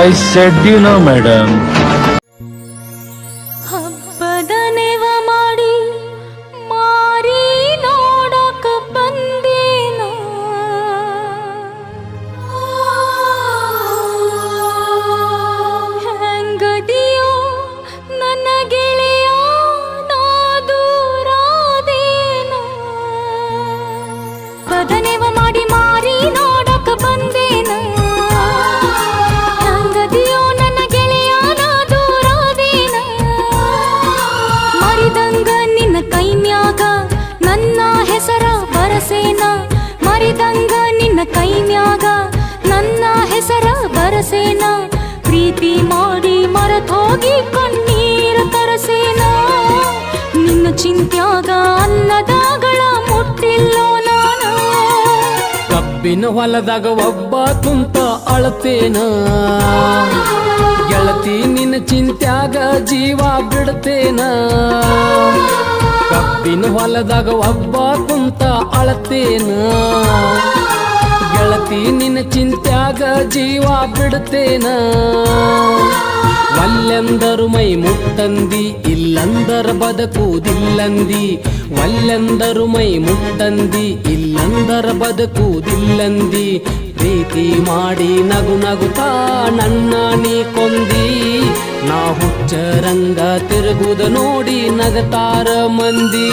I said you know, madam. ಹಬ್ಬದ ನೆವ ಮಾಡಿ ಮಾರಿ ನೋಡಕ ಬಂದೇನ ಹೆಂಗದಿಯೋ ನನ್ನ ಗೆಳೆಯ ನಾ ದೂರಾದೇನ ಹಬ್ಬದ ನೆವ ಮಾಡಿ ಮಾರಿ ನೋಡಕ ಬಂದೇನ ಮರಿದಂಗ ನಿನ್ನ ಕೈಮ್ಯಾಗ ನನ್ನ ಹೆಸರ ಬರಸೇನ ಪ್ರೀತಿ ಮಾಡಿ ಮರತೋಗಿ ಕಣ್ಣೀರ ತರಸೇನ ನಿನ್ನ ಚಿಂತ್ಯಾಗ ಅನ್ನದಾಗಳ ಮುಟ್ಟಿಲ್ಲೋ ನಾನ ಕಬ್ಬಿನ ಹೊಲದಾಗ ಒಬ್ಬ ಕುಂತ ಅಳತೇನ ಗೆಳತಿ ನಿನ್ನ ಚಿಂತ್ಯಾಗ ಜೀವ ಬಿಡ್ತೇನ ಕಬ್ಬಿನ ಹೊಲದಾಗ ಒಬ್ಬ ಕುಂತ ಅಳತೇನ ಗೆಳತಿ ನಿನ್ನ ಚಿಂತ್ಯಾಗ ಜೀವ ಬಿಡ್ತೇನ ಒಲ್ಲೆಂದರು ಮೈ ಮುಟ್ಟಂದಿ ಇಲ್ಲಂದರ ಬದುಕುವುದಿಲ್ಲಂದಿ ಒಲ್ಲೆಂದರು ಮೈ ಮುಟ್ಟಂದಿ ಇಲ್ಲಂದರ ಬದುಕುವುದಿಲ್ಲಂದಿ ಪ್ರೀತಿ ಮಾಡಿ ನಗು ನಗುತ್ತಾ ನನ್ನ ನೀ ಕೊಂದಿ ನಾ ಹುಚ್ಚರಂಗ ತಿರುಗುದ ನೋಡಿ ನಗತಾರ ಮಂದಿ